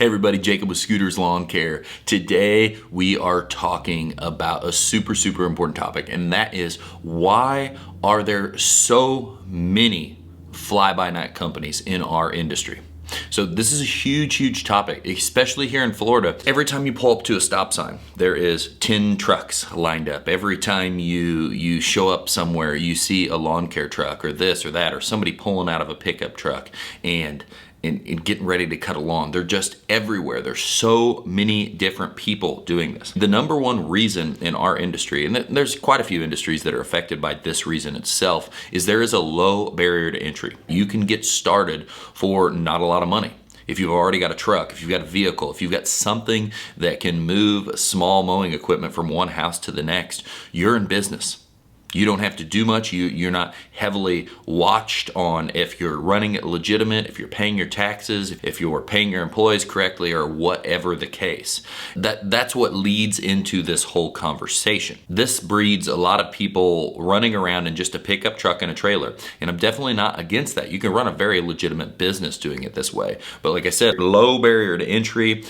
Hey everybody, Jacob with Scooters Lawn Care. Today we are talking about a super important topic, and that is why are there so many fly-by-night companies in our industry? So this is a huge topic, especially here in Florida. Every time you pull up to a stop sign, there is 10 trucks lined up. Every time you show up somewhere, you see a lawn care truck or this or that, or somebody pulling out of a pickup truck and getting ready to cut a lawn. They're just everywhere. There's so many different people doing this. The number one reason in our industry, and there's quite a few industries that are affected by this reason itself, is there is a low barrier to entry. You can get started for not a lot of money. If you've already got a truck, if you've got a vehicle, if you've got something that can move small mowing equipment from one house to the next, you're in business. You don't have to do much. You're not heavily watched on if you're running it legitimate, if you're paying your taxes, if you're paying your employees correctly, or whatever the case. That's what leads into this whole conversation. This breeds a lot of people running around in just a pickup truck and a trailer. And I'm definitely not against that. You can run a very legitimate business doing it this way. But like I said, low barrier to entry.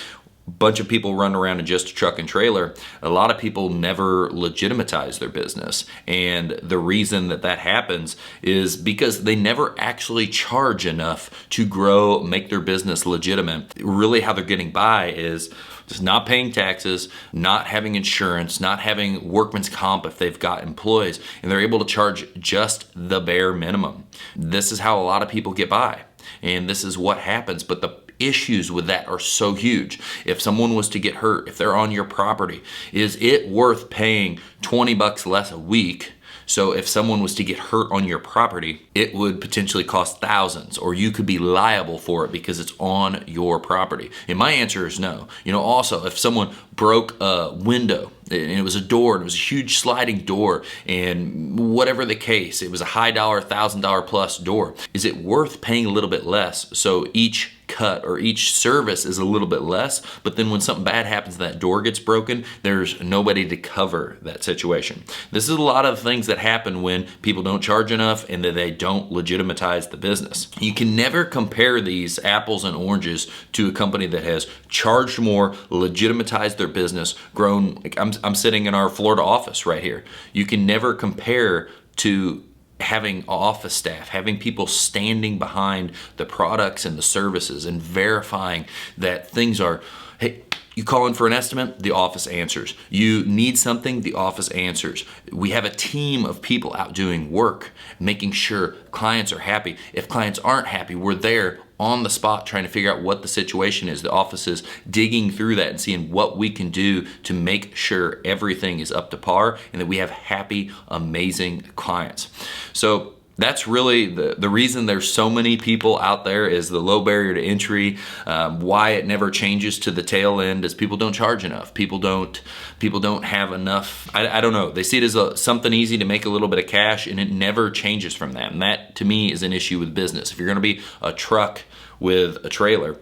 Bunch of people run around in just a truck and trailer. A lot of people never legitimatize their business, and the reason that happens is because they never actually charge enough to grow, make their business legitimate. Really how they're getting by is just not paying taxes, not having insurance, not having workman's comp if they've got employees, and they're able to charge just the bare minimum. This is how a lot of people get by, and this is what happens. But the issues with that are so huge. If someone was to get hurt, if they're on your property, is it worth paying $20 less a week? So if someone was to get hurt on your property, it would potentially cost thousands, or you could be liable for it because it's on your property. And my answer is no. Also, if someone broke a window and it was a door, and it was a huge sliding door, and whatever the case, it was a high dollar, $1,000 plus door, is it worth paying a little bit less so each cut or each service is a little bit less, but then when something bad happens, that door gets broken, there's nobody to cover that situation? This is a lot of things that happen when people don't charge enough and that they don't legitimatize the business. You can never compare these apples and oranges to a company that has charged more, legitimatized their business, grown. I'm sitting in our Florida office right here. You can never compare to having office staff, having people standing behind the products and the services and verifying that things are, hey, you call in for an estimate, the office answers. You need something, the office answers. We have a team of people out doing work, making sure clients are happy. If clients aren't happy, we're there on the spot trying to figure out what the situation is. The office is digging through that and seeing what we can do to make sure everything is up to par and that we have happy, amazing clients. So that's really the reason there's so many people out there is the low barrier to entry. Why it never changes to the tail end is people don't charge enough. People don't have enough. I don't know. They see it as something easy to make a little bit of cash, and it never changes from that. And that to me is an issue with business. If you're going to be a truck with a trailer,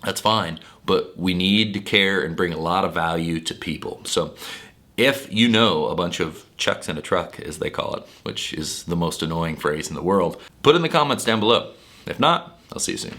that's fine, but we need to care and bring a lot of value to people. So if you know a bunch of chucks in a truck, as they call it, which is the most annoying phrase in the world, put in the comments down below. If not, I'll see you soon.